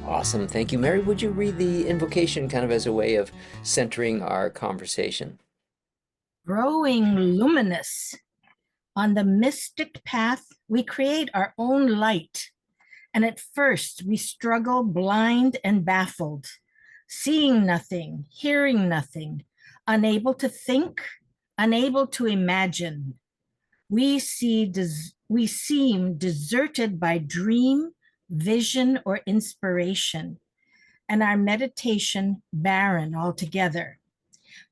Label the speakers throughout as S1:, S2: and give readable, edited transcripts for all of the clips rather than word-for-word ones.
S1: Awesome. Thank you. Mary, would you read the invocation kind of as a way of centering our conversation?
S2: Growing luminous. On the mystic path, we create our own light. And at first, we struggle blind and baffled, seeing nothing, hearing nothing, unable to think, unable to imagine. We seem deserted by dream, vision, or inspiration, and our meditation barren altogether.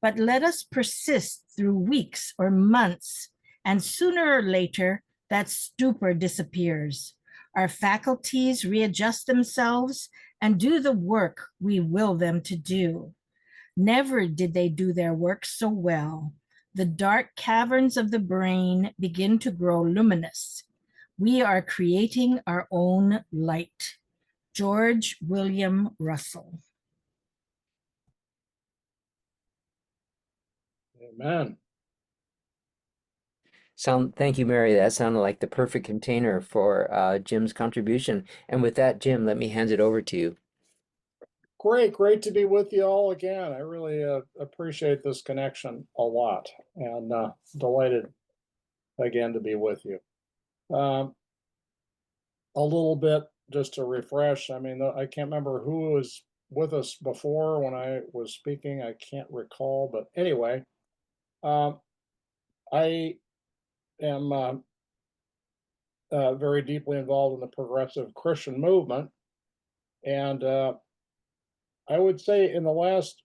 S2: But let us persist through weeks or months, and sooner or later, that stupor disappears. Our faculties readjust themselves and do the work we will them to do. Never did they do their work so well. The dark caverns of the brain begin to grow luminous. We are creating our own light. George William Russell.
S3: Amen.
S1: Thank you, Mary. That sounded like the perfect container for Jim's contribution. And with that, Jim, let me hand it over to you.
S3: Great to be with you all again. I really appreciate this connection a lot, and delighted again to be with you. A little bit just to refresh. I mean, I can't remember who was with us before when I was speaking. I can't recall, but anyway, I am very deeply involved in the progressive Christian movement, and I would say in the last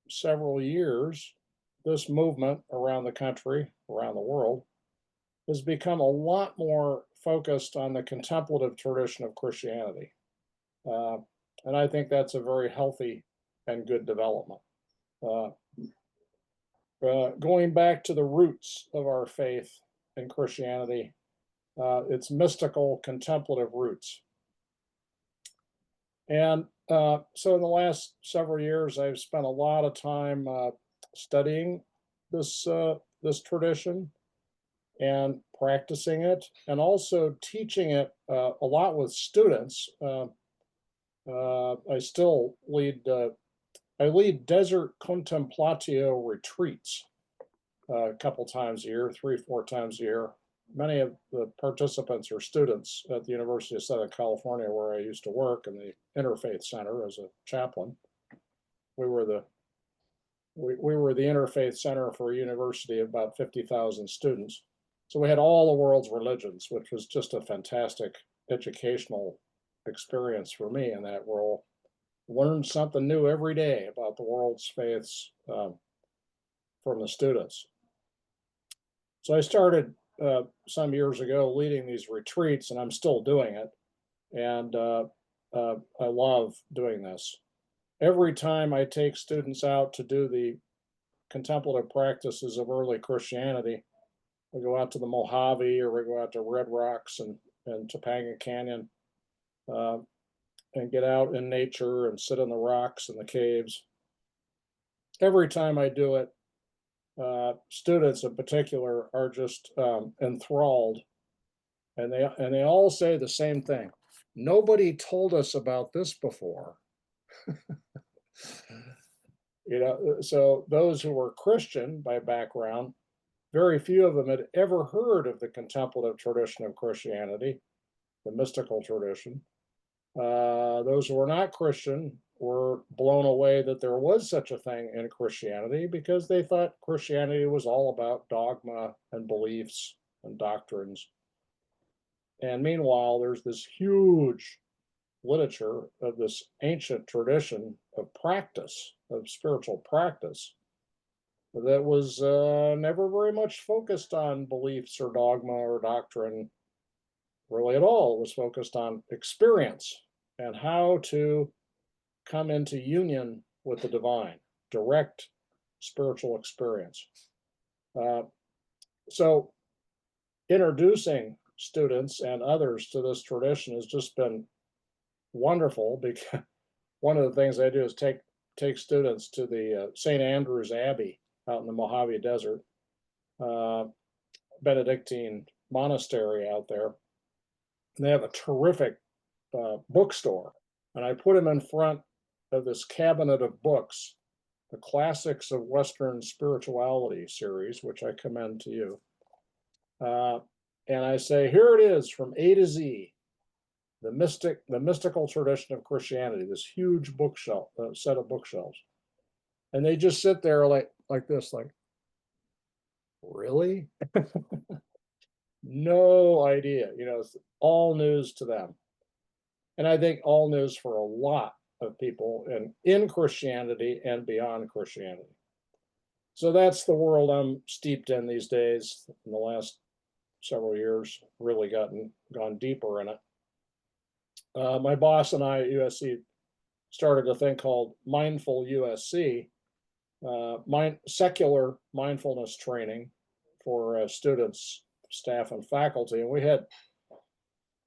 S3: several years, this movement around the country, around the world, has become a lot more focused on the contemplative tradition of Christianity. And I think that's a very healthy and good development. Going back to the roots of our faith in Christianity, its mystical contemplative roots. And so in the last several years, I've spent a lot of time studying this tradition and practicing it, and also teaching it a lot with students. I still lead I lead desert contemplatio retreats a couple times a year, 3-4 times a year. Many of the participants are students at the University of Southern California, where I used to work in the Interfaith Center as a chaplain. We were the Interfaith Center for a university of about 50,000 students. So we had all the world's religions, which was just a fantastic educational experience for me in that role. Learned something new every day about the world's faiths from the students. So I started some years ago leading these retreats, and I'm still doing it. And I love doing this. Every time I take students out to do the contemplative practices of early Christianity, we go out to the Mojave, or we go out to Red Rocks and Topanga Canyon, and get out in nature and sit on the rocks and the caves. Every time I do it, students in particular are just enthralled, and they all say the same thing. Nobody told us about this before. So those who were Christian by background, very few of them had ever heard of the contemplative tradition of Christianity, the mystical tradition. Those who were not Christian were blown away that there was such a thing in Christianity, because they thought Christianity was all about dogma and beliefs and doctrines. And meanwhile, there's this huge literature of this ancient tradition of practice, of spiritual practice, that was never very much focused on beliefs or dogma or doctrine really at all. It was focused on experience and how to come into union with the divine, direct spiritual experience. So introducing students and others to this tradition has just been wonderful, because one of the things I do is take students to the St. Andrew's Abbey out in the Mojave Desert, Benedictine monastery out there. And they have a terrific bookstore and I put him in front of this cabinet of books, the Classics of Western Spirituality series, which I commend to you. And I say, here it is from A to Z, the mystical tradition of Christianity, this huge bookshelf, set of bookshelves. And they just sit there like this, like, really? No idea. It's all news to them. And I think all news for a lot of people in Christianity and beyond Christianity. So that's the world I'm steeped in these days. In the last several years, really gone deeper in it. My boss and I at USC started a thing called Mindful USC, secular mindfulness training for students, staff, and faculty. And we had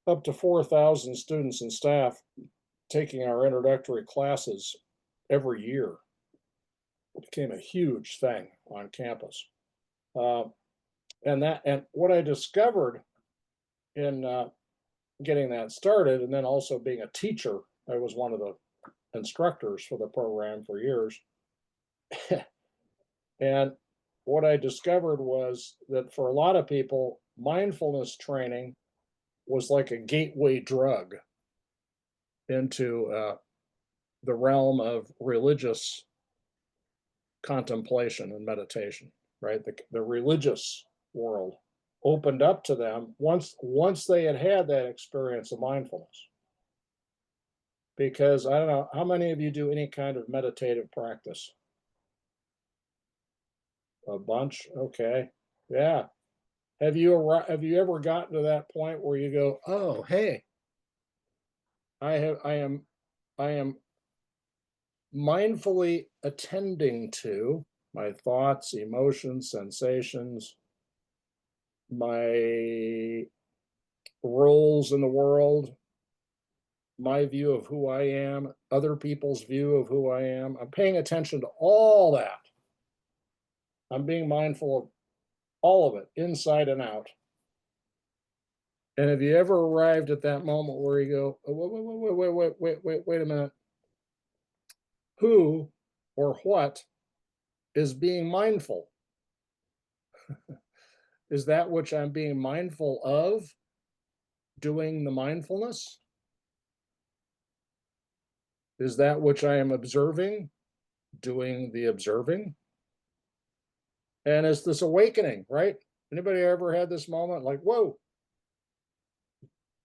S3: up to 4,000 students and staff taking our introductory classes every year. It became a huge thing on campus. And what I discovered in getting that started, and then also being a teacher, I was one of the instructors for the program for years. And what I discovered was that for a lot of people, mindfulness training was like a gateway drug into the realm of religious contemplation and meditation, right? The religious world opened up to them once they had that experience of mindfulness. Because I don't know, how many of you do any kind of meditative practice? A bunch? Okay. Yeah. Have you ever gotten to that point where you go, oh, hey, I am mindfully attending to my thoughts, emotions, sensations, my roles in the world, my view of who I am, other people's view of who I am. I'm paying attention to all that. I'm being mindful of all of it, inside and out. And have you ever arrived at that moment where you go, oh, wait a minute. Who or what is being mindful? Is that which I'm being mindful of doing the mindfulness? Is that which I am observing doing the observing? And it's this awakening, right? Anybody ever had this moment like, whoa,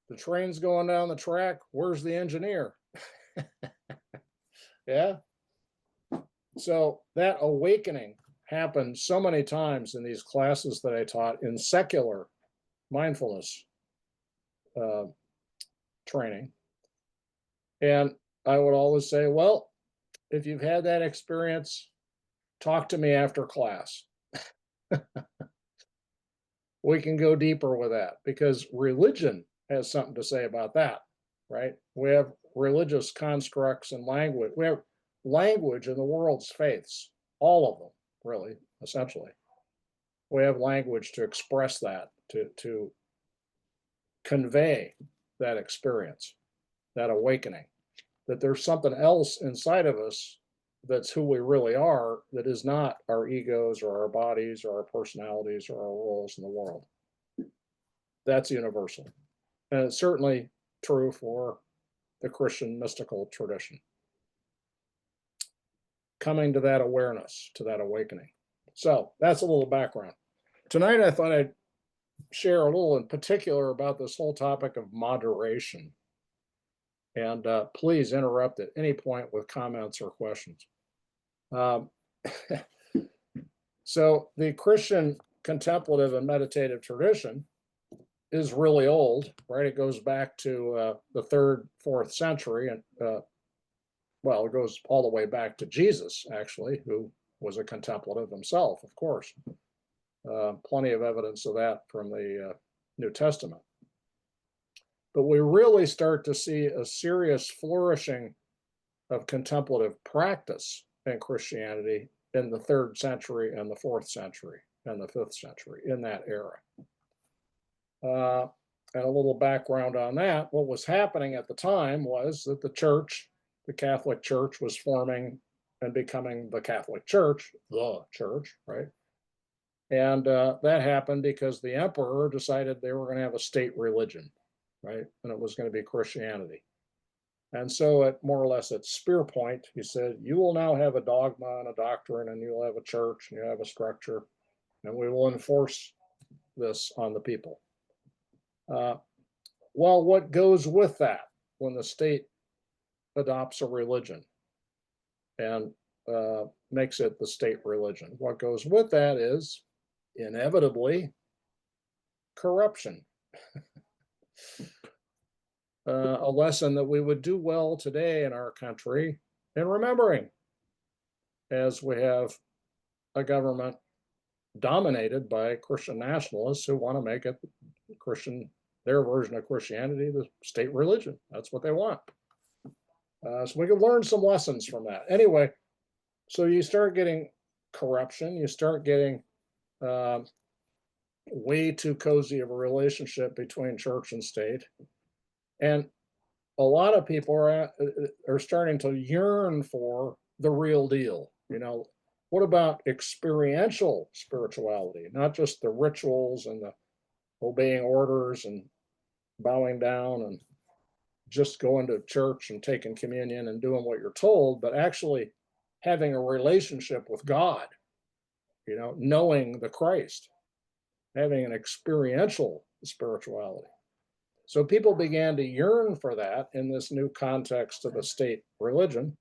S3: the train's going down the track, where's the engineer? Yeah. So that awakening happened so many times in these classes that I taught in secular mindfulness training. And I would always say, well, if you've had that experience, talk to me after class. We can go deeper with that, because religion has something to say about that, right? We have religious constructs and language. We have language in the world's faiths, all of them, really, essentially. We have language to express that, to convey that experience, that awakening, that there's something else inside of us that's who we really are, that is not our egos or our bodies or our personalities or our roles in the world. That's universal. And it's certainly true for the Christian mystical tradition. Coming to that awareness, to that awakening. So that's a little background. Tonight, I thought I'd share a little in particular about this whole topic of moderation. And please interrupt at any point with comments or questions. So the Christian contemplative and meditative tradition is really old, right? It goes back to the 3rd, 4th century, and well, it goes all the way back to Jesus, actually, who was a contemplative himself, of course. Plenty of evidence of that from the New Testament. But we really start to see a serious flourishing of contemplative practice in Christianity in the 3rd century and the 4th century and the 5th century, in that era. And a little background on that, what was happening at the time was that the Catholic Church, was forming and becoming the Catholic Church, right? And that happened because the emperor decided they were going to have a state religion, right? And it was going to be Christianity. And so, at more or less at spear point, he said, you will now have a dogma and a doctrine, and you'll have a church, and you'll have a structure, and we will enforce this on the people. Well, what goes with that when the state adopts a religion and makes it the state religion? What goes with that is inevitably corruption. A lesson that we would do well today in our country in remembering, as we have a government dominated by Christian nationalists who want to make it their version of Christianity, the state religion. That's what they want. So we can learn some lessons from that. Anyway, so you start getting corruption, you start getting way too cozy of a relationship between church and state. And a lot of people are starting to yearn for the real deal. What about experiential spirituality, not just the rituals and the obeying orders and bowing down and just going to church and taking communion and doing what you're told, but actually having a relationship with God, knowing the Christ, having an experiential spirituality. So people began to yearn for that in this new context of a state religion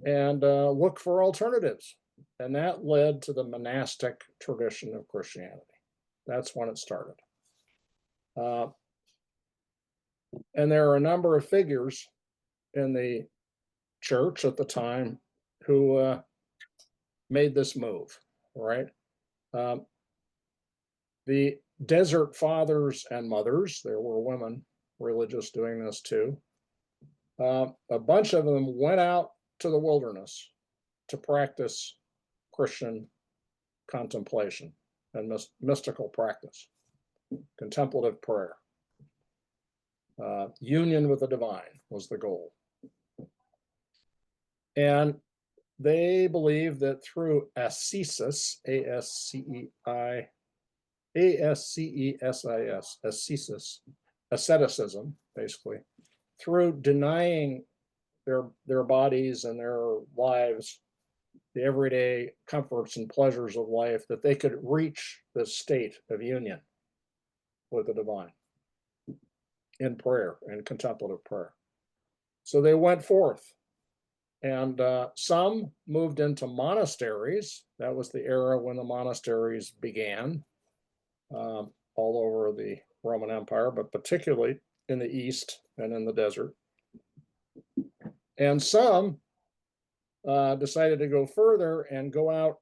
S3: and look for alternatives. And that led to the monastic tradition of Christianity. That's when it started. And there are a number of figures in the church at the time who made this move, right? The desert fathers and mothers, there were women religious doing this too. A bunch of them went out to the wilderness to practice Christian contemplation and mystical practice, contemplative prayer. Union with the divine was the goal. And they believed that through ascesis, ascesis, asceticism, basically, through denying their bodies and their lives the everyday comforts and pleasures of life, that they could reach the state of union with the divine in prayer, in contemplative prayer. So they went forth, and some moved into monasteries. That was the era when the monasteries began all over the Roman Empire, but particularly in the East and in the desert. And some decided to go further and go out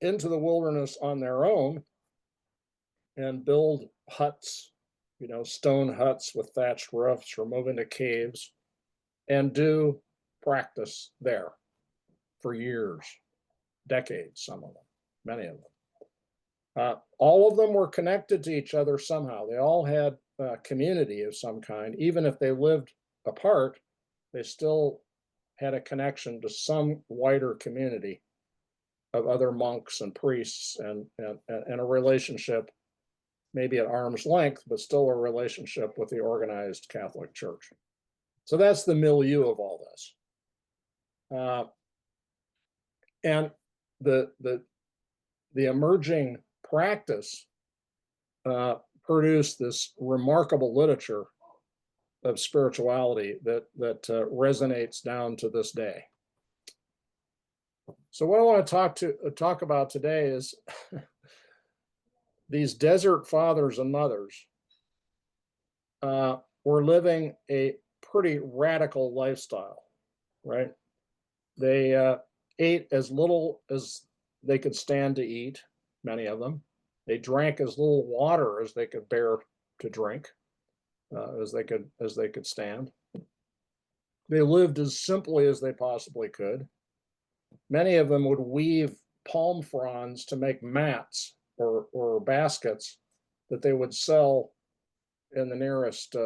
S3: into the wilderness on their own and build huts, stone huts with thatched roofs, or move into caves and do practice there for years, decades, some of them, many of them. All of them were connected to each other somehow. They all had a community of some kind. Even if they lived apart, they still had a connection to some wider community of other monks and priests, and a relationship, maybe at arm's length, but still a relationship with the organized Catholic Church. So that's the milieu of all this. And the emerging practice produced this remarkable literature of spirituality that resonates down to this day. So what I want to talk about today is these desert fathers and mothers were living a pretty radical lifestyle, right? They ate as little as they could stand to eat, many of them. They drank as little water as they could bear to drink, as they could stand. They lived as simply as they possibly could. Many of them would weave palm fronds to make mats or baskets that they would sell in the nearest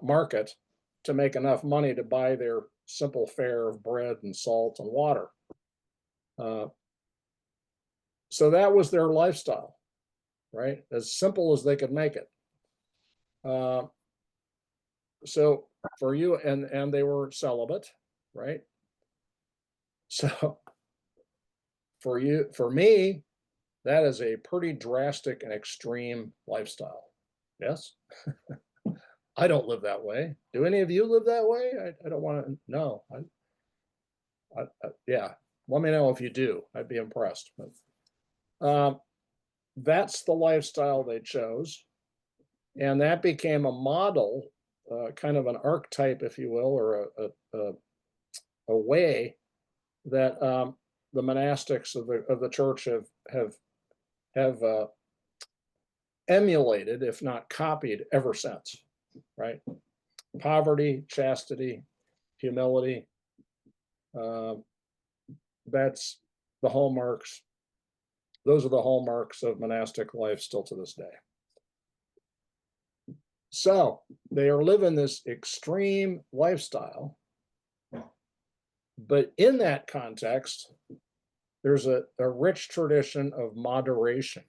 S3: market to make enough money to buy their simple fare of bread and salt and water. So that was their lifestyle, right? As simple as they could make it. So for you, and they were celibate, right? So for me, that is a pretty drastic and extreme lifestyle. Yes. I don't live that way. Do any of you live that way? I don't want to know. Yeah, let me know if you do. I'd be impressed. But that's the lifestyle they chose, and that became a model, kind of an archetype, if you will, or a way that the monastics of the church have emulated, if not copied, ever since. Right? Poverty, chastity, humility. That's the hallmarks. Those are the hallmarks of monastic life still to this day. So they are living this extreme lifestyle, but in that context, there's a rich tradition of moderation.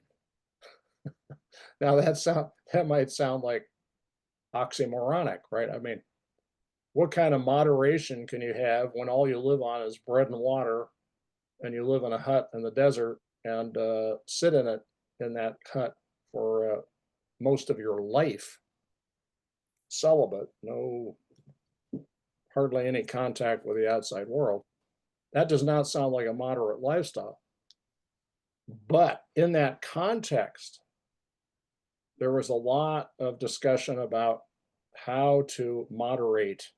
S3: Now that might sound like oxymoronic, right? I mean, what kind of moderation can you have when all you live on is bread and water, and you live in a hut in the desert and sit in that hut for most of your life, celibate, no, hardly any contact with the outside world? That does not sound like a moderate lifestyle. But in that context, there was a lot of discussion about how to moderate,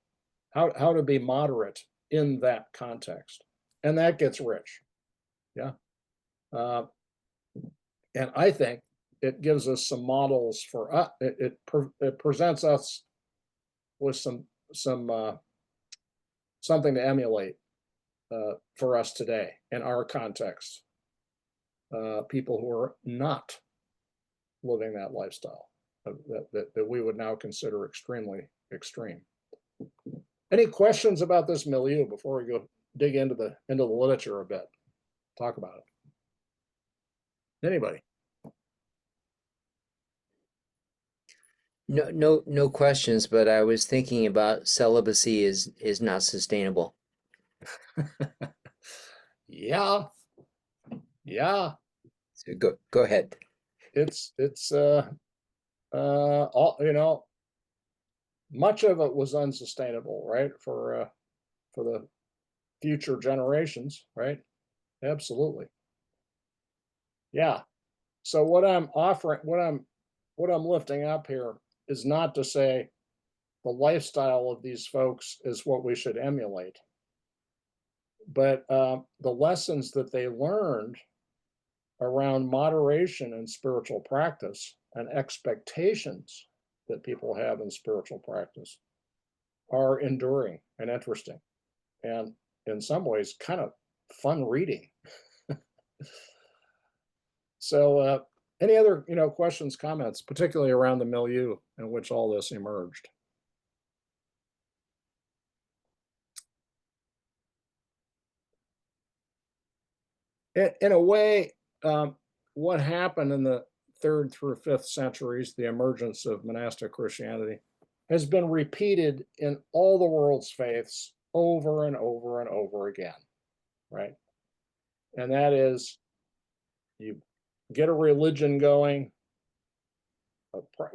S3: how to be moderate in that context. And that gets rich. Yeah. And I think it gives us some models for us. It presents us with something to emulate for us today in our context. People who are not living that lifestyle that we would now consider extremely extreme. Any questions about this milieu before we go dig into the literature a bit? Talk about it. Anybody?
S1: No questions, but I was thinking about celibacy is not sustainable.
S3: Yeah, yeah.
S1: So go ahead.
S3: It's all, much of it was unsustainable, right? For the future generations, right? Absolutely. Yeah. So what I'm offering, what I'm lifting up here is not to say the lifestyle of these folks is what we should emulate, but the lessons that they learned around moderation and spiritual practice and expectations that people have in spiritual practice are enduring and interesting, and in some ways kind of fun reading. So any other questions, comments, particularly around the milieu in which all this emerged? In a way, what happened in the 3rd through 5th centuries, the emergence of monastic Christianity, has been repeated in all the world's faiths over and over and over again, right? And that is, you get a religion going,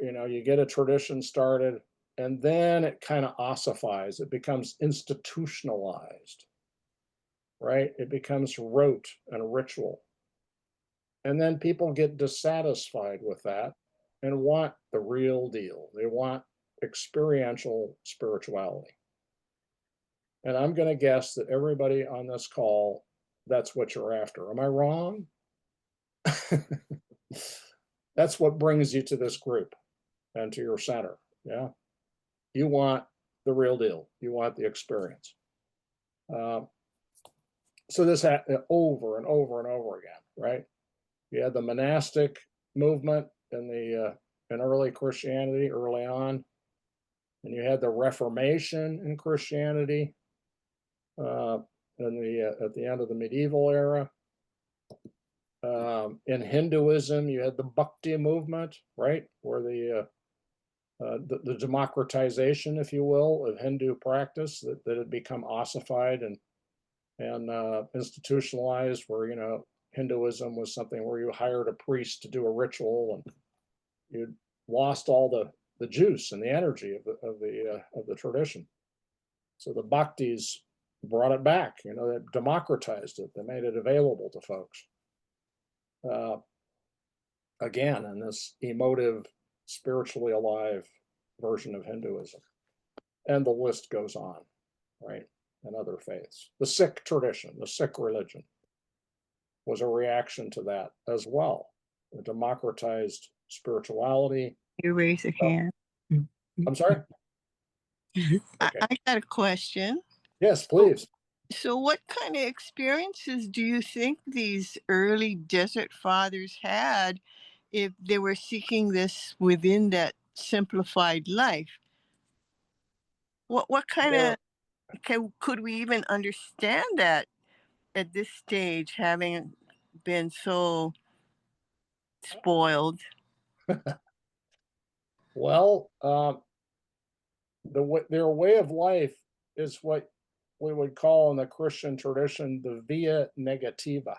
S3: you get a tradition started, and then it kind of ossifies. It becomes institutionalized, right? It becomes rote and ritual. And then people get dissatisfied with that and want the real deal. They want experiential spirituality. And I'm going to guess that everybody on this call, that's what you're after. Am I wrong? That's what brings you to this group and to your center. Yeah. You want the real deal. You want the experience. So this happened over and over and over again, right? You had the monastic movement in the in early Christianity early on, and you had the Reformation in Christianity uh, at the end of the medieval era. In Hinduism, you had the Bhakti movement, right, where the democratization, if you will, of Hindu practice that had become ossified and institutionalized, where Hinduism was something where you hired a priest to do a ritual, and you lost all the juice and the energy of the tradition. So the Bhaktis brought it back. They democratized it. They made it available to folks. Again, in this emotive, spiritually alive version of Hinduism, and the list goes on, right? And other faiths. The Sikh tradition, the Sikh religion, was a reaction to that as well. The democratized spirituality.
S4: You raise a hand.
S3: I'm sorry?
S4: Okay. I got a question.
S3: Yes, please.
S4: So what kind of experiences do you think these early desert fathers had if they were seeking this within that simplified life? What kind of could we even understand that at this stage, having been so spoiled?
S3: Well, their way of life is what we would call in the Christian tradition the via negativa.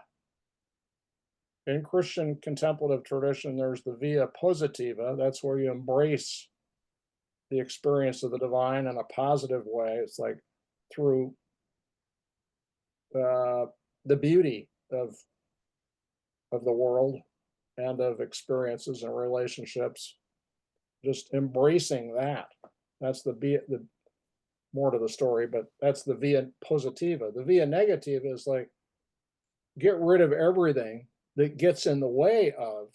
S3: In Christian contemplative tradition, there's the via positiva. That's where you embrace the experience of the divine in a positive way. It's like through the beauty of the world and of experiences and relationships, just embracing that. That's the more to the story, but that's the via positiva. The via negativa is like, get rid of everything that gets in the way of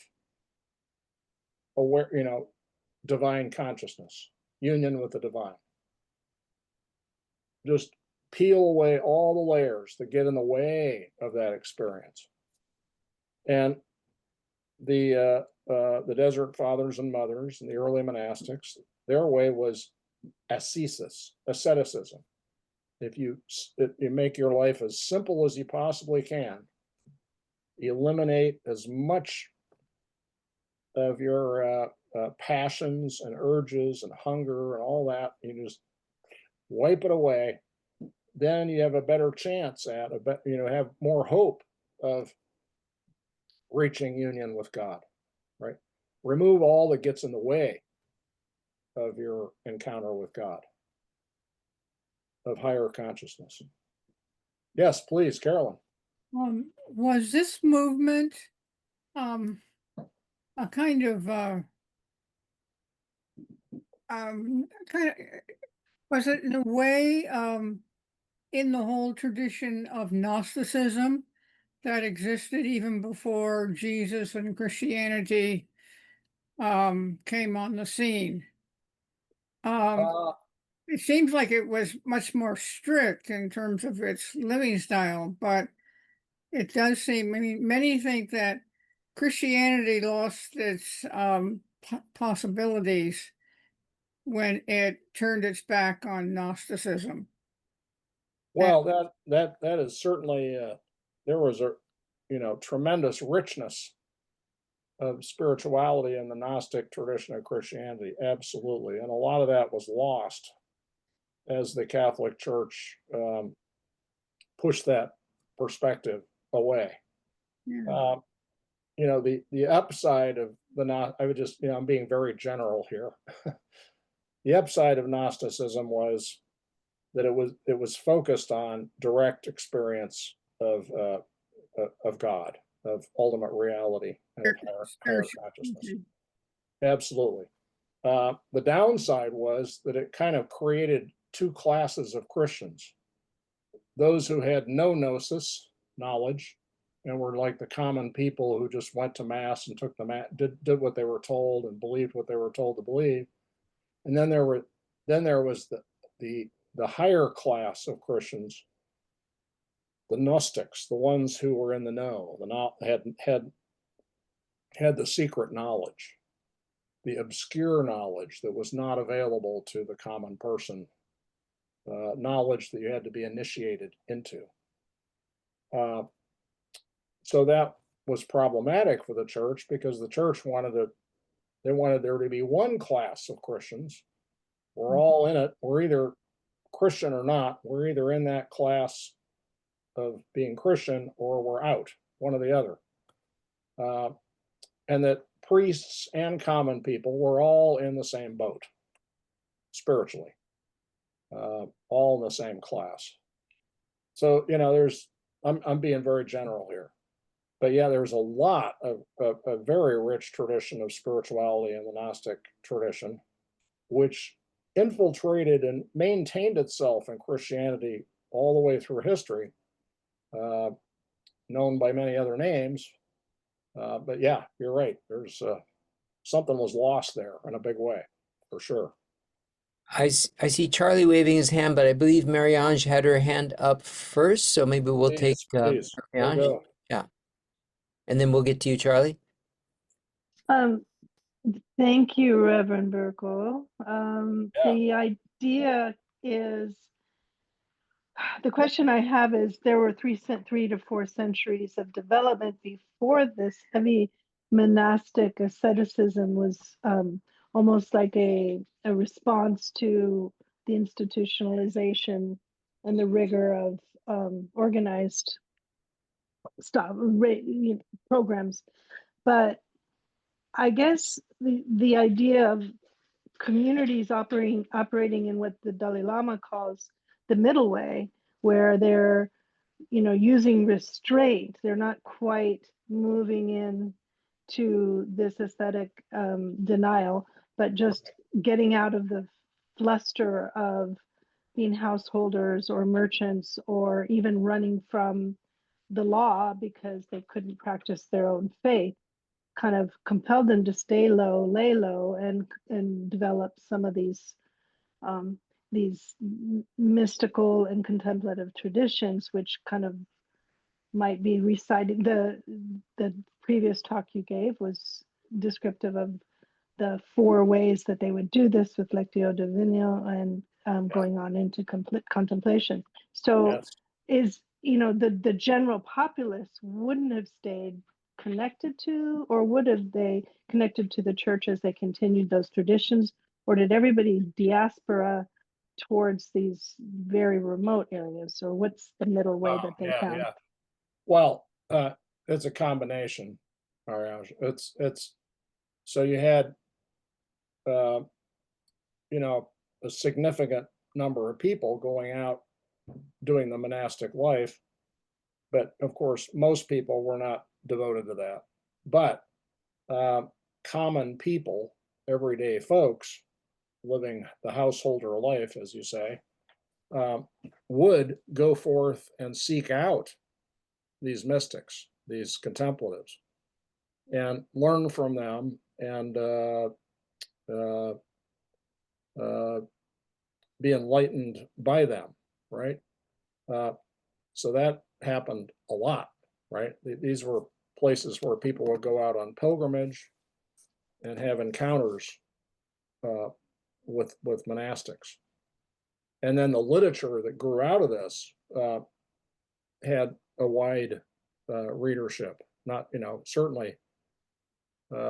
S3: divine consciousness, union with the divine. Just peel away all the layers that get in the way of that experience. And the desert fathers and mothers and the early monastics, their way was asceticism. If you make your life as simple as you possibly can, eliminate as much of your passions and urges and hunger and all that, you just wipe it away, then you have a better chance have more hope of reaching union with God, right? Remove all that gets in the way of your encounter with God, of higher consciousness. Yes, please, Carolyn.
S5: Was this movement a kind of was it in a way in the whole tradition of Gnosticism that existed even before Jesus and Christianity came on the scene? It seems like it was much more strict in terms of its living style, but it does seem, many think that Christianity lost its possibilities when it turned its back on Gnosticism.
S3: Well, that is certainly there was a tremendous richness of spirituality in the Gnostic tradition of Christianity, absolutely, and a lot of that was lost as the Catholic Church pushed that perspective away.
S5: Yeah.
S3: The upside of I would just, I'm being very general here. The upside of Gnosticism was that it was focused on direct experience of God, of ultimate reality, and of higher consciousness. Absolutely. The downside was that it kind of created two classes of Christians: those who had no gnosis, knowledge, and were like the common people who just went to mass and took the mass, did what they were told and believed what they were told to believe. And then there was the higher class of Christians, the Gnostics, the ones who were in the know, had the secret knowledge. the obscure knowledge that was not available to the common person, knowledge that you had to be initiated into. So that was problematic for the church, because the church wanted there to be one class of Christians. We're all in it. We're either Christian or not. We're either in that class of being Christian or we're out, one or the other. And that priests and common people were all in the same boat, spiritually, all in the same class. So, I'm being very general here. But yeah, there's a lot of a very rich tradition of spirituality in the Gnostic tradition, which infiltrated and maintained itself in Christianity all the way through history, known by many other names. But yeah, you're right. There's something was lost there in a big way, for sure.
S1: I see Charlie waving his hand, but I believe Marie-Ange had her hand up first, so maybe we'll take
S3: Please, we'll
S1: Marie-Ange.
S3: go.
S1: Yeah. And then we'll get to you, Charlie.
S6: Um, Thank you, Reverend Burkle. The idea is, the question I have is, there were 3 to 4 centuries of development before this heavy monastic asceticism was almost like a response to the institutionalization and the rigor of organized stuff, programs. But I guess the idea of communities operating in what the Dalai Lama calls the middle way, where they're using restraint, they're not quite moving in to this aesthetic denial, but just getting out of the fluster of being householders or merchants, or even running from the law because they couldn't practice their own faith, kind of compelled them to stay low, lay low, and develop some of these mystical and contemplative traditions, which kind of might be reciting. The previous talk you gave was descriptive of the 4 ways that they would do this with Lectio Divina and going on into contemplation. So is, the general populace wouldn't have stayed connected to, or would have they connected to the church as they continued those traditions, or did everybody diaspora towards these very remote areas, or what's the middle way that they found?
S3: Yeah. Well, it's a combination. It's so you had a significant number of people going out doing the monastic life, but of course most people were not devoted to that. But common people, everyday folks living the householder life, as you say, would go forth and seek out these mystics, these contemplatives, and learn from them, and be enlightened by them, right? So that happened a lot, right? These were places where people would go out on pilgrimage and have encounters with monastics. And then the literature that grew out of this had a wide readership. Not, certainly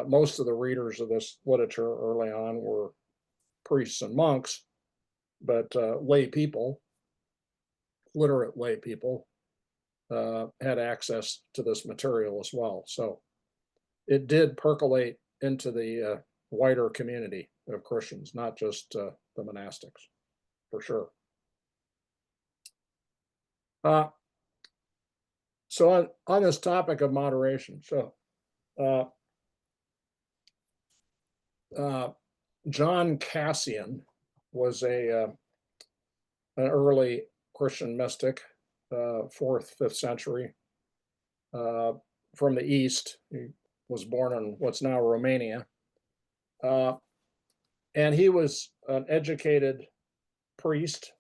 S3: most of the readers of this literature early on were priests and monks, but lay people, literate lay people, had access to this material as well. So it did percolate into the wider community of Christians, not just the monastics, for sure. So on this topic of moderation, so John Cassian was an early Christian mystic, 4th, 5th century, from the East. He was born in what's now Romania. And he was an educated priest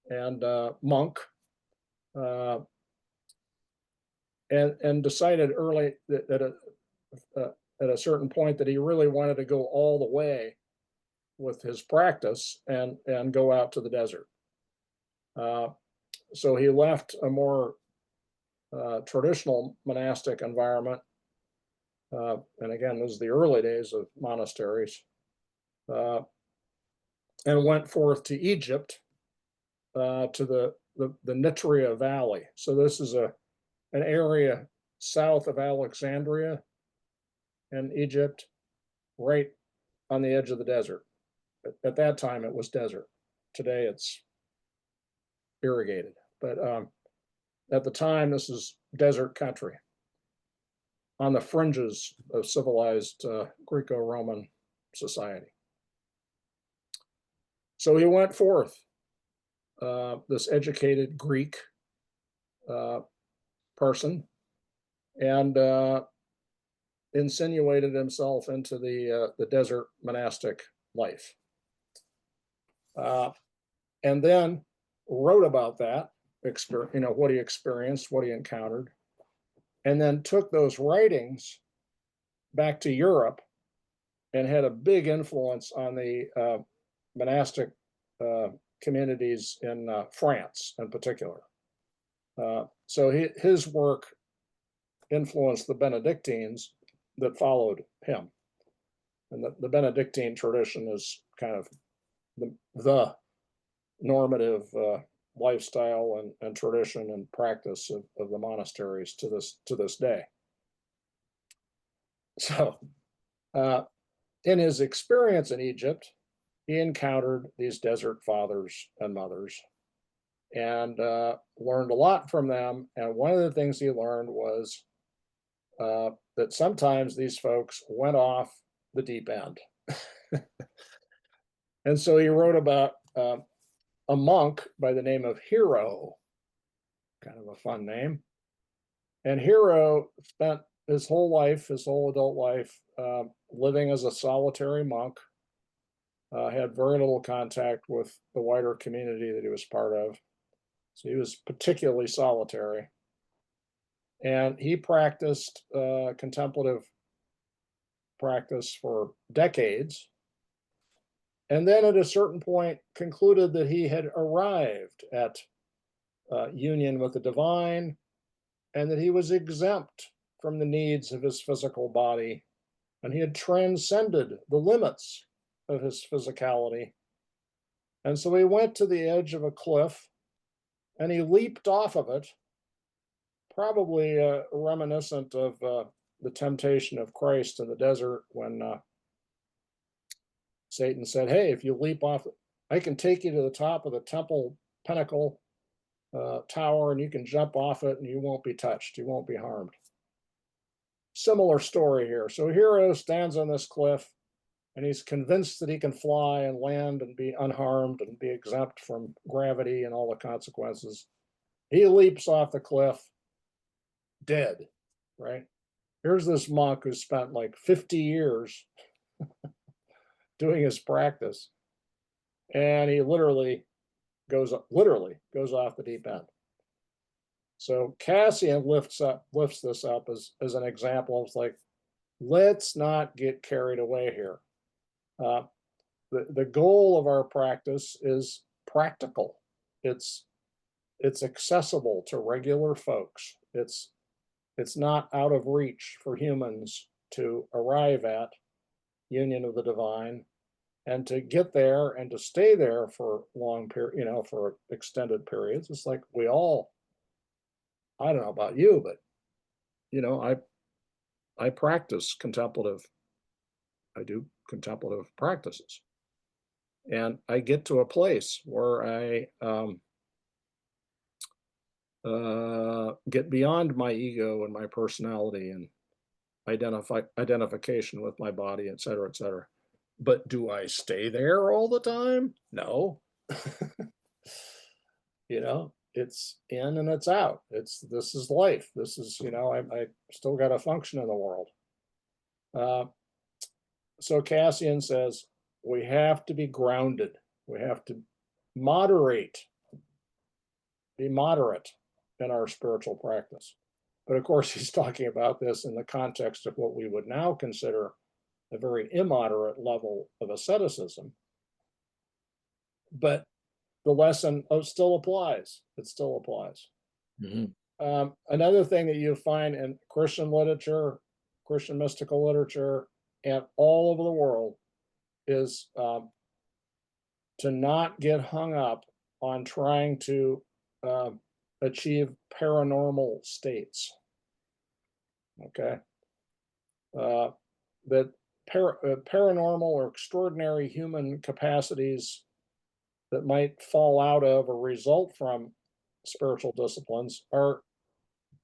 S3: and monk, and decided early that at a certain point that he really wanted to go all the way with his practice and go out to the desert. So he left a more traditional monastic environment. And again, this is the early days of monasteries, and went forth to Egypt, to the Nitria Valley. So this is an area south of Alexandria in Egypt, right on the edge of the desert. At that time, it was desert. Today, it's irrigated. But at the time, this is desert country on the fringes of civilized Greco-Roman society. So he went forth, this educated Greek person, and insinuated himself into the desert monastic life. And then wrote about that, what he experienced, what he encountered, and then took those writings back to Europe and had a big influence on the monastic communities in France in particular. So his work influenced the Benedictines that followed him. And the Benedictine tradition is kind of the normative lifestyle and tradition and practice of the monasteries to this day. So in his experience in Egypt, he encountered these desert fathers and mothers and learned a lot from them. And one of the things he learned was that sometimes these folks went off the deep end. And so he wrote about a monk by the name of Hero, kind of a fun name. And Hero spent his whole life, his whole adult life, living as a solitary monk, had very little contact with the wider community that he was part of. So he was particularly solitary. And he practiced contemplative practice for decades. And then at a certain point concluded that he had arrived at union with the divine and that he was exempt from the needs of his physical body. And he had transcended the limits of his physicality. And so he went to the edge of a cliff and he leaped off of it, probably reminiscent of the temptation of Christ in the desert when Satan said, hey, if you leap off, I can take you to the top of the temple pinnacle tower and you can jump off it and you won't be touched, you won't be harmed. Similar story here. So Hero stands on this cliff and he's convinced that he can fly and land and be unharmed and be exempt from gravity and all the consequences. He leaps off the cliff, dead, right? Here's this monk who spent like 50 years doing his practice, and he literally goes off the deep end. So Cassian lifts this up as an example of like, let's not get carried away here. The goal of our practice is practical. It's accessible to regular folks. It's not out of reach for humans to arrive at union of the divine and to get there and to stay there for long period, for extended periods. It's like we all, I don't know about you, but I practice I do contemplative practices. And I get to a place where I get beyond my ego and my personality and identification with my body, et cetera, et cetera. But do I stay there all the time? No. It's in and it's out. This is life. This is, I still got to function in the world. So Cassian says, we have to be grounded. We have to be moderate in our spiritual practice. But of course, he's talking about this in the context of what we would now consider a very immoderate level of asceticism. But the lesson still applies. It still applies.
S1: Mhm.
S3: Another thing that you find in Christian literature, Christian mystical literature, and all over the world is to not get hung up on trying to achieve paranormal states. Okay. That paranormal or extraordinary human capacities that might fall out of or result from spiritual disciplines are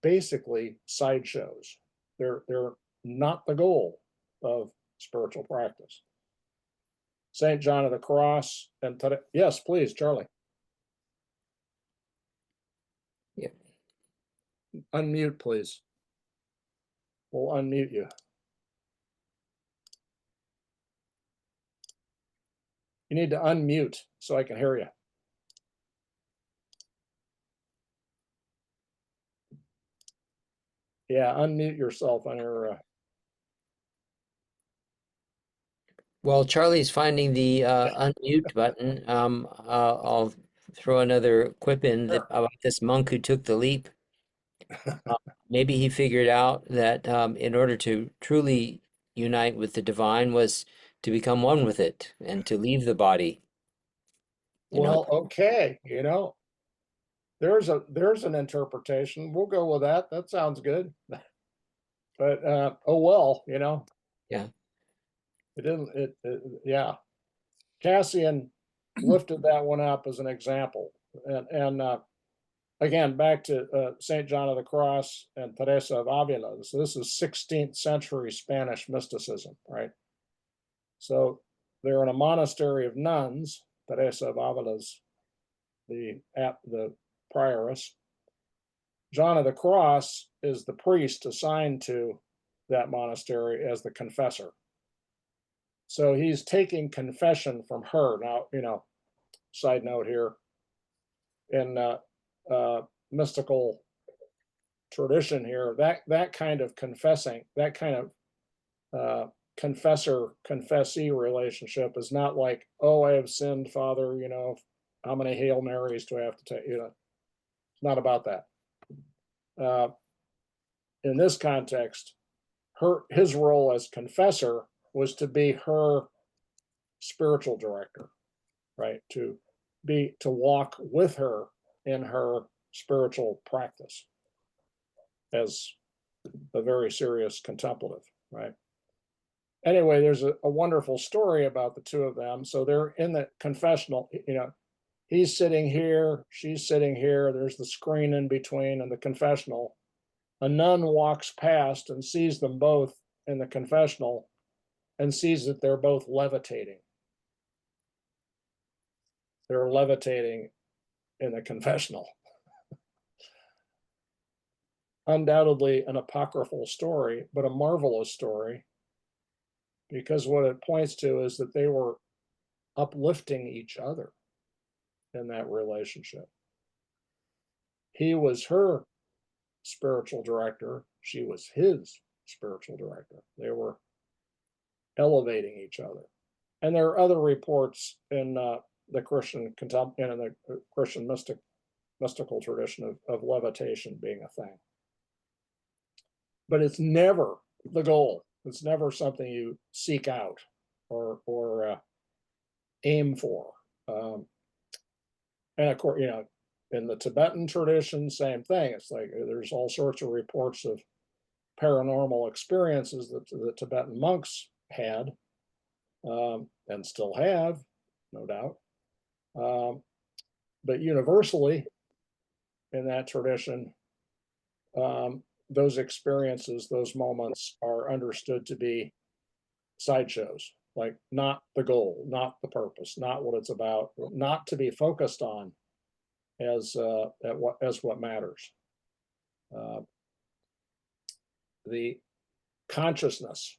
S3: basically sideshows. They're not the goal of spiritual practice. Saint John of the Cross and yes, please, Charlie.
S1: Yeah.
S3: Unmute, please. We'll unmute you. You need to unmute so I can hear you. Yeah, unmute yourself on your.
S1: While Charlie's finding the unmute button, I'll throw another quip in that, about this monk who took the leap. Maybe he figured out that in order to truly unite with the divine was to become one with it and to leave the body. You know,
S3: Well, okay, there's an interpretation. We'll go with that. That sounds good. But oh well,
S1: yeah.
S3: it didn't. Yeah. Cassian lifted that one up as an example, and again back to Saint John of the Cross and Teresa of Avila. So this is 16th century Spanish mysticism, right? So they're in a monastery of nuns. Teresa of Avila's the prioress. John of the Cross is the priest assigned to that monastery as the confessor. So he's taking confession from her. Now, side note here, in mystical tradition here, that kind of confessing, that kind of confessor-confessee relationship is not like, oh, I have sinned, Father, how many Hail Marys do I have to take? It's not about that. In this context, his role as confessor was to be her spiritual director, right? To walk with her in her spiritual practice as a very serious contemplative, right? Anyway, there's a wonderful story about the two of them. So they're in the confessional, he's sitting here, she's sitting here, there's the screen in between and the confessional. A nun walks past and sees them both in the confessional and sees that they're both levitating. They're levitating in the confessional. Undoubtedly an apocryphal story, but a marvelous story, because what it points to is that they were uplifting each other in that relationship. He was her spiritual director, she was his spiritual director. They were elevating each other. And there are other reports in the Christian mystical tradition of levitation being a thing. But it's never the goal. It's never something you seek out or aim for. And of course, in the Tibetan tradition, same thing. It's like there's all sorts of reports of paranormal experiences that the Tibetan monks had and still have, no doubt. But universally, in that tradition, those experiences, those moments are understood to be sideshows, like not the goal, not the purpose, not what it's about, not to be focused on as what matters. The consciousness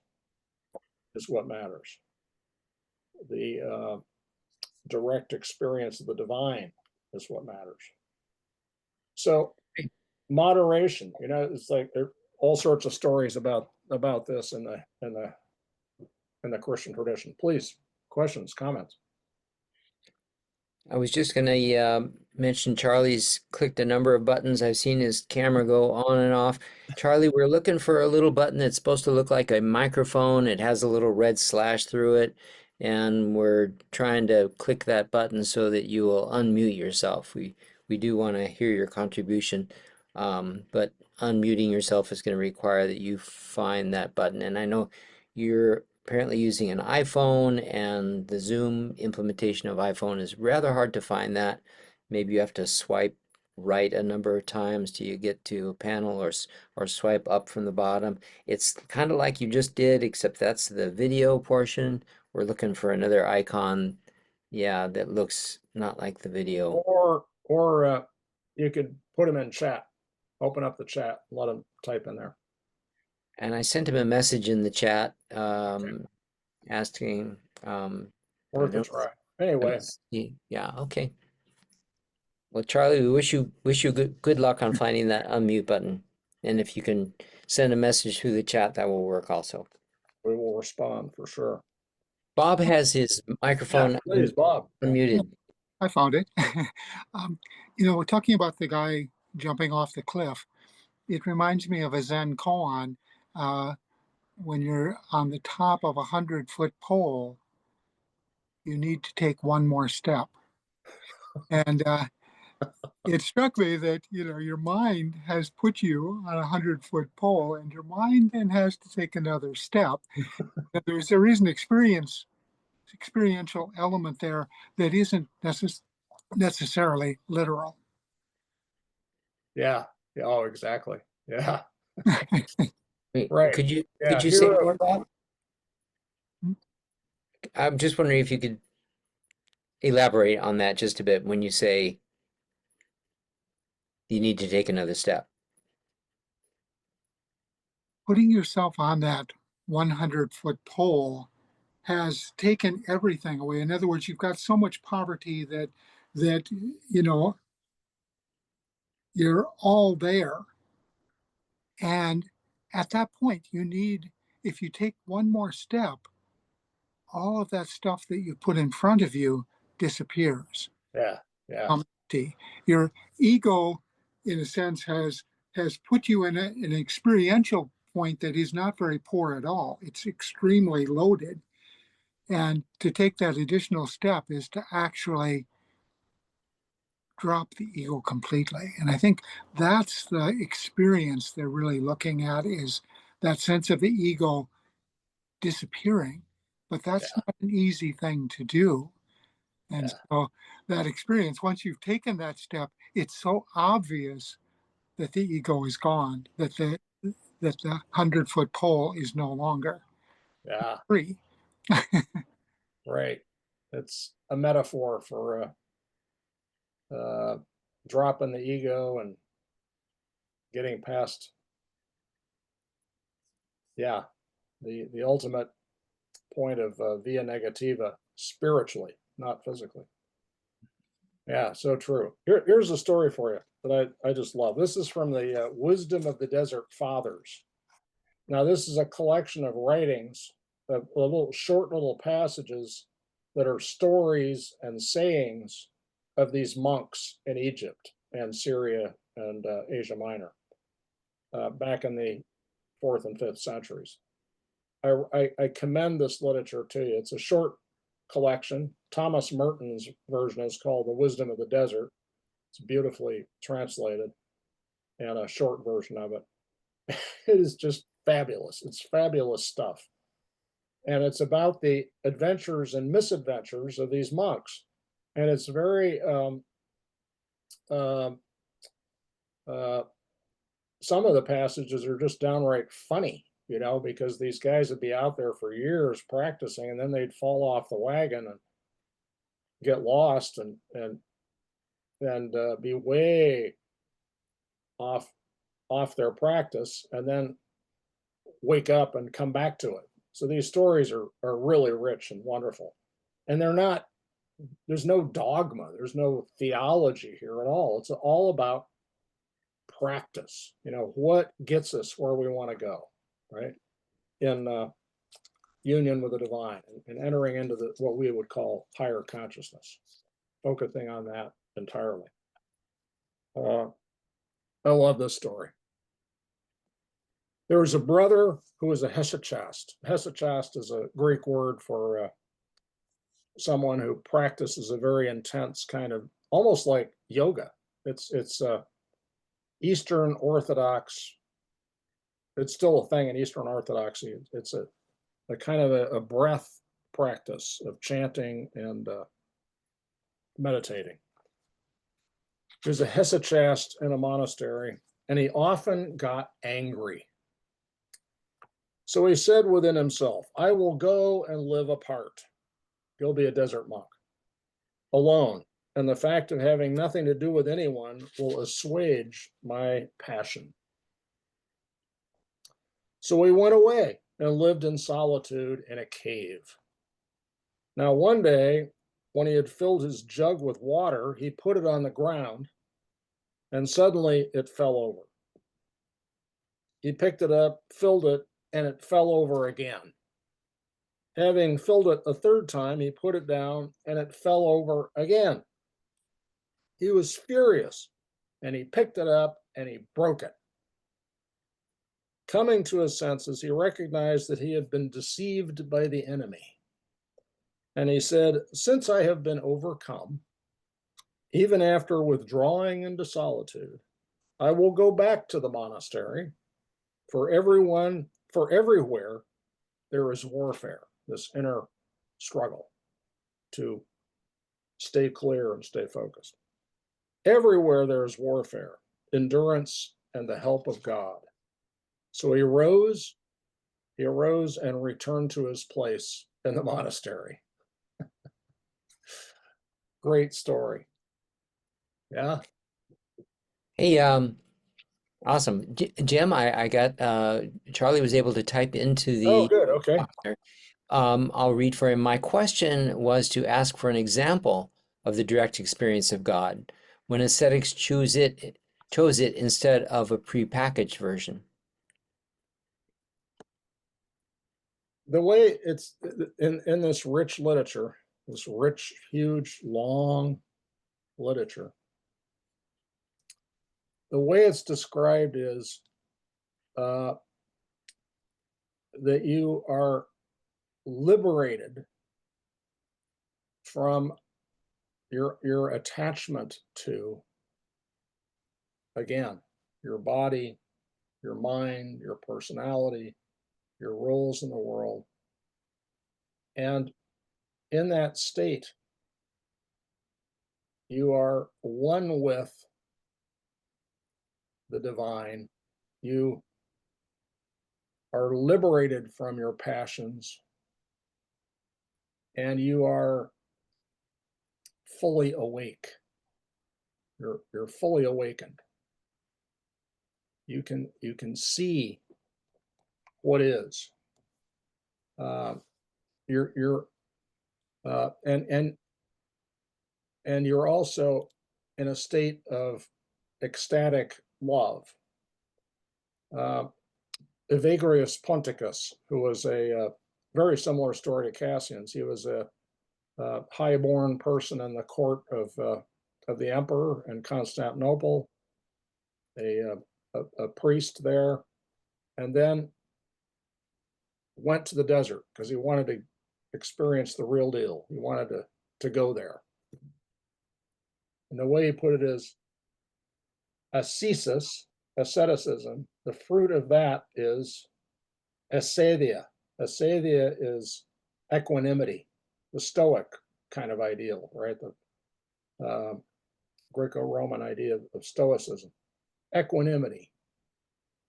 S3: is what matters. The direct experience of the divine is what matters. So moderation. You know, it's like there are all sorts of stories about this in the Christian tradition. Please, questions, comments.
S1: I was just going to mention Charlie's clicked a number of buttons. I've seen his camera go on and off. Charlie, we're looking for a little button that's supposed to look like a microphone. It has a little red slash through it, and we're trying to click that button so that you will unmute yourself. We do want to hear your contribution, but unmuting yourself is going to require that you find that button. And I know you're apparently using an iPhone, and the Zoom implementation of iPhone is rather hard to find that. Maybe you have to swipe right a number of times till you get to a panel, or swipe up from the bottom. It's kind of like you just did, except that's the video portion. We're looking for another icon, yeah, that looks not like the video.
S3: Or you could put them in chat. Open up the chat, let them type in there.
S1: And I sent him a message in the chat, asking,
S3: Worth a try. Anyway,
S1: yeah, okay. Well, Charlie, we wish you good luck on finding that unmute button. And if you can send a message through the chat, that will work also.
S3: we will respond for sure.
S1: Bob has his microphone
S3: Please, Bob.
S1: unmuted.
S7: I found it. You know, we're talking about the guy jumping off the cliff. It reminds me of a Zen koan. When you're on the top of 100-foot pole, you need to take one more step. And it struck me that, you know, your mind has put you on a 100-foot pole, and your mind then has to take another step. And there is an experiential element there that isn't necessarily literal.
S3: Yeah. Oh, exactly. Yeah.
S1: Wait,
S3: Right.
S1: could you
S3: Yeah,
S1: say
S3: here-
S1: more, Bob? I'm just wondering if you could elaborate on that just a bit when you say you need to take another step.
S7: Putting yourself on that 100-foot pole has taken everything away. In other words, you've got so much poverty that you know, you're all there. And at that point, you need, if you take one more step, all of that stuff that you put in front of you disappears.
S3: Yeah. Yeah.
S7: Empty. Your ego, in a sense, has put you in an experiential point that is not very poor at all. It's extremely loaded. And to take that additional step is to actually drop the ego completely. And I think that's the experience they're really looking at, is that sense of the ego disappearing. But that's not an easy thing to do. And so that experience, once you've taken that step, it's so obvious that the ego is gone, that the 100-foot pole is no longer free.
S3: Right. It's a metaphor for dropping the ego and getting past, the ultimate point of via negativa spiritually, not physically. Yeah, so true. Here's a story for you that I just love. This is from the Wisdom of the Desert Fathers. Now, this is a collection of writings, of little short little passages that are stories and sayings of these monks in Egypt and Syria and Asia Minor back in the 4th and 5th centuries. I commend this literature to you. It's a short collection. Thomas Merton's version is called The Wisdom of the Desert. It's beautifully translated, and a short version of it. It is just fabulous. It's fabulous stuff. And it's about the adventures and misadventures of these monks. And it's very, some of the passages are just downright funny, you know, because these guys would be out there for years practicing, and then they'd fall off the wagon and get lost and be way off their practice, and then wake up and come back to it. So these stories are really rich and wonderful. And there's no dogma, there's no theology here at all. It's all about practice, what gets us where we want to go, right? In union with the divine and entering into what we would call higher consciousness, focusing on that entirely. I love this story. There was a brother who was a hesychast. Hesychast is a Greek word for someone who practices a very intense kind of, almost like yoga. It's Eastern Orthodox. It's still a thing in Eastern Orthodoxy. It's a kind of a breath practice of chanting and meditating. There's a hesychast in a monastery, and he often got angry. So he said within himself, I will go and live apart. Go be a desert monk, alone. And the fact of having nothing to do with anyone will assuage my passion. So he went away and lived in solitude in a cave. Now, one day, when he had filled his jug with water, he put it on the ground, and suddenly it fell over. He picked it up, filled it, and it fell over again. Having filled it a third time, he put it down, and it fell over again. He was furious, and he picked it up, and he broke it. Coming to his senses, he recognized that he had been deceived by the enemy. And he said, since I have been overcome, even after withdrawing into solitude, I will go back to the monastery. For everywhere, there is warfare, this inner struggle to stay clear and stay focused. Everywhere there is warfare, endurance, and the help of God. So he arose and returned to his place in the monastery. Great story. Yeah.
S1: Hey, awesome. Jim, I got Charlie was able to type into
S3: Oh,
S1: the
S3: good. Okay.
S1: box there. I'll read for him. My question was to ask for an example of the direct experience of God when ascetics chose it instead of a prepackaged version.
S3: The way it's in this rich literature, this rich, huge, long literature, the way it's described is that you are liberated from your attachment to, again, your body, your mind, your personality, your roles in the world. And in that state, you are one with the divine. You are liberated from your passions, and you are fully awake. You're fully awakened. You can see what is. You're and you're also in a state of ecstatic love. Evagrius Ponticus, who was a very similar story to Cassian's, he was a high-born person in the court of the emperor in Constantinople, a priest there, and then went to the desert because he wanted to experience the real deal. He wanted to go there. And the way he put it is, ascesis, asceticism, the fruit of that is acedia. Acedia is equanimity, the Stoic kind of ideal, right? The Greco-Roman idea of Stoicism. Equanimity,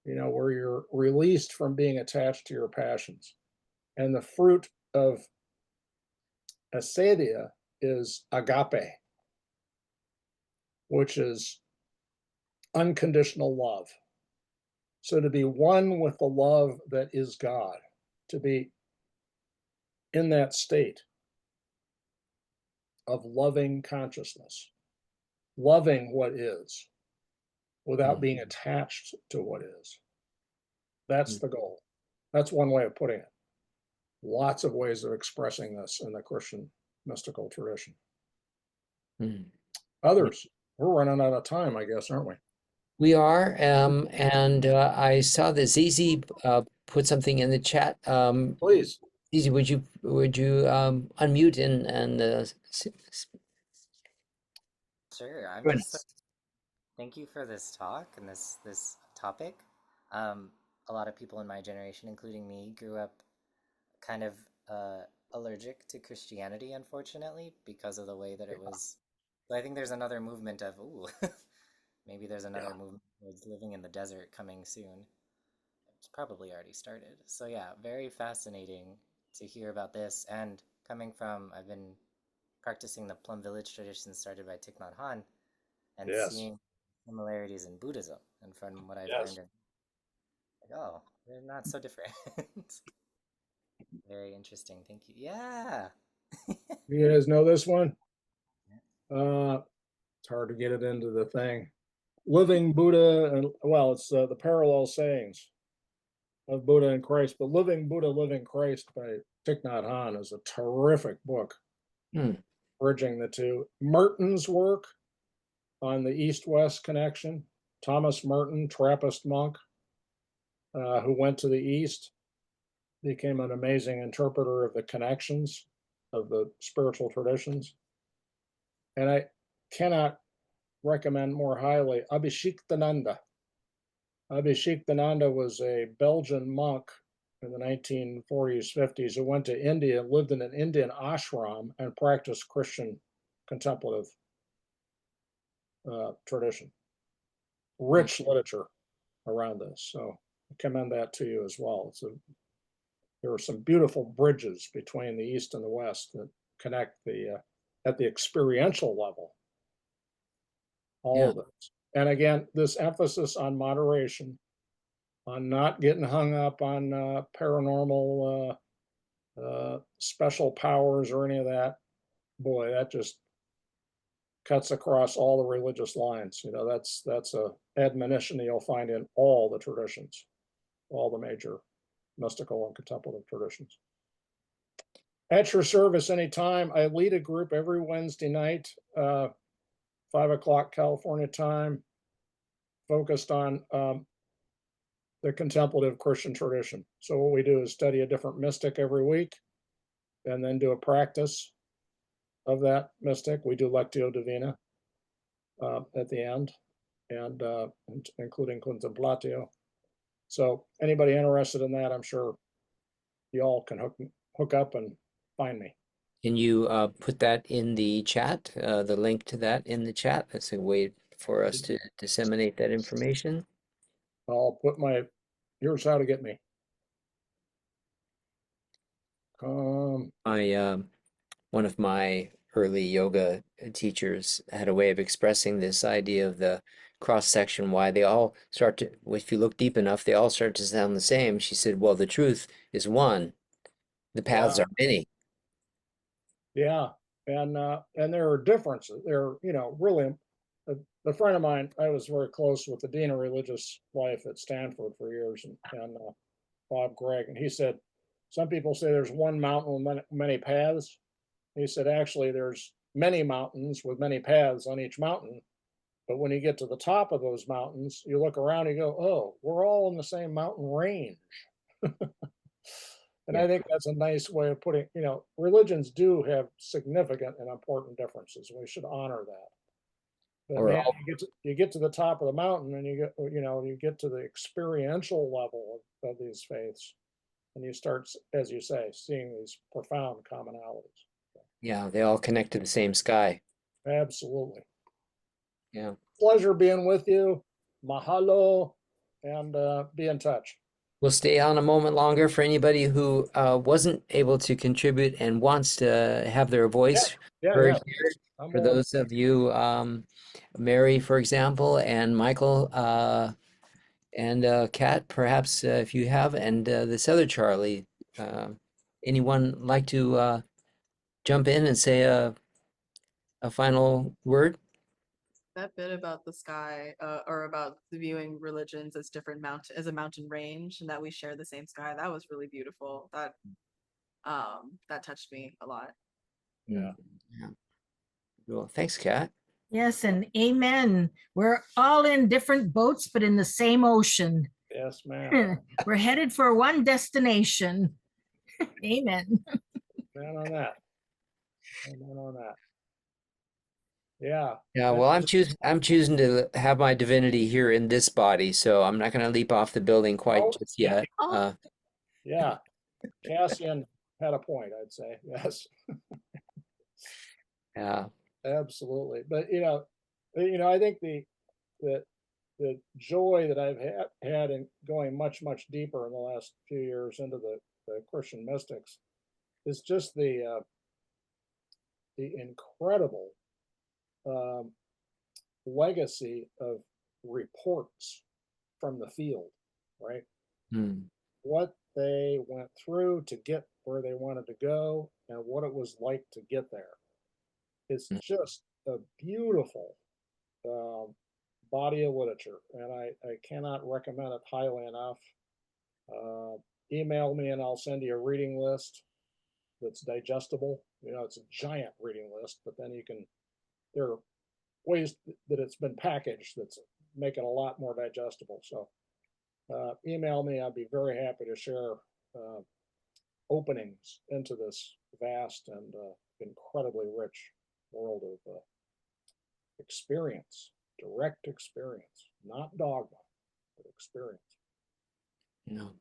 S3: where you're released from being attached to your passions. And the fruit of acedia is agape, which is unconditional love. So to be one with the love that is God, to be in that state of loving consciousness, loving what is, without
S1: Mm.
S3: being attached to what is. That's the goal. That's one way of putting it. Lots of ways of expressing this in the Christian mystical tradition.
S1: Mm.
S3: Others, we're running out of time, I guess, aren't we?
S1: We are, and I saw that ZZ put something in the chat.
S3: Please.
S1: ZZ, would you unmute and
S8: Sure. I'm
S1: join
S8: just
S1: us?
S8: thank you for this talk and this topic. A lot of people in my generation, including me, grew up kind of allergic to Christianity, unfortunately, because of the way that it was. So I think there's another movement of, ooh, maybe there's another movement towards living in the desert coming soon. It's probably already started. So yeah, very fascinating to hear about this. And coming from, I've been practicing the Plum Village tradition started by Thich Nhat Hanh and
S3: Yes.
S8: seeing similarities in Buddhism. And from what I've
S3: Yes.
S8: learned, like, oh, they're not so different. Very interesting. Thank you. Yeah.
S3: You guys know this one? It's hard to get it into the thing. Living Buddha, and well, it's the parallel sayings of Buddha and Christ, but Living Buddha, Living Christ by Thich Nhat Hanh is a terrific book, bridging the two. Merton's work on the East-West connection, Thomas Merton, Trappist monk, who went to the East, became an amazing interpreter of the connections of the spiritual traditions. And I cannot recommend more highly Abhishektananda. Abhishektananda was a Belgian monk in the 1940s, 50s who went to India, lived in an Indian ashram, and practiced Christian contemplative tradition. Rich literature around this. So I commend that to you as well. There are some beautiful bridges between the East and the West that connect at the experiential level, all of it. And again, this emphasis on moderation, on not getting hung up on paranormal special powers or any of that. Boy, that just cuts across all the religious lines. You know, that's a admonition that you'll find in all the traditions, all the major mystical and contemplative traditions. At your service anytime. I lead a group every Wednesday night, 5 o'clock California time, focused on the contemplative Christian tradition. So what we do is study a different mystic every week and then do a practice of that mystic. We do Lectio Divina at the end, and including Contemplatio. So anybody interested in that, I'm sure you all can hook up and find me.
S1: Can you put that in the chat, the link to that in the chat? That's a way for us to disseminate that information.
S3: I'll put here's how to get me.
S1: One of my early yoga teachers had a way of expressing this idea of the cross section, why they all start to, if you look deep enough, they all start to sound the same. She said, well, the truth is one, the paths are many.
S3: Yeah, and there are differences. There are, really. A friend of mine, I was very close with the dean of religious life at Stanford for years, and Bob Gregg, and he said, some people say there's one mountain with many paths. He said, actually, there's many mountains with many paths on each mountain. But when you get to the top of those mountains, you look around and you go, oh, we're all in the same mountain range. And I think that's a nice way of putting, religions do have significant and important differences. We should honor that. But man, you get to the top of the mountain and you get to the experiential level of these faiths, and you start, as you say, seeing these profound commonalities.
S1: Yeah, they all connect to the same sky.
S3: Absolutely.
S1: Yeah.
S3: Pleasure being with you. Mahalo, and be in touch.
S1: We'll stay on a moment longer for anybody who wasn't able to contribute and wants to have their voice heard here. For those of you, Mary, for example, and Michael, and Kat, perhaps if you have, and this other Charlie, anyone like to jump in and say a final word?
S9: that bit about the sky, or about the viewing religions as different mountain as a mountain range, and that we share the same sky, that was really beautiful. That touched me a lot.
S3: Yeah.
S1: Yeah. Well, thanks, Kat.
S2: Yes, and amen. We're all in different boats, but in the same ocean.
S3: Yes, ma'am.
S2: We're headed for one destination. Amen.
S3: Man on that. Amen on that. Yeah.
S1: Yeah,
S3: That
S1: well,
S3: was-
S1: I'm choosing to have my divinity here in this body, so I'm not going to leap off the building quite
S3: Oh,
S1: just yet.
S9: Oh.
S3: yeah. Cassian had a point, I'd say. Yes,
S1: Yeah.
S3: absolutely. But I think the joy that I've had in going much deeper in the last few years into the Christian mystics is just the incredible um, legacy of reports from the field, right?
S1: Hmm.
S3: What they went through to get where they wanted to go and what it was like to get there. It's
S1: Hmm.
S3: just a beautiful body of literature, and I cannot recommend it highly enough. Uh, Email me and I'll send you a reading list that's digestible. It's a giant reading list, but then there are ways that it's been packaged that's making a lot more digestible. So email me. I'd be very happy to share openings into this vast and incredibly rich world of experience, direct experience, not dogma, but experience.
S1: No.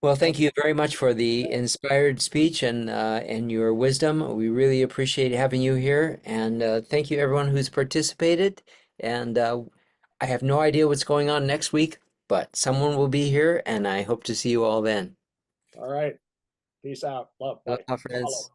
S1: Well, thank you very much for the inspired speech and your wisdom. We really appreciate having you here, and thank you everyone who's participated. And I have no idea what's going on next week, but someone will be here, and I hope to see you all then.
S3: All right. Peace out. Love. Bye.
S1: Aloha,
S3: Follow.
S1: friends.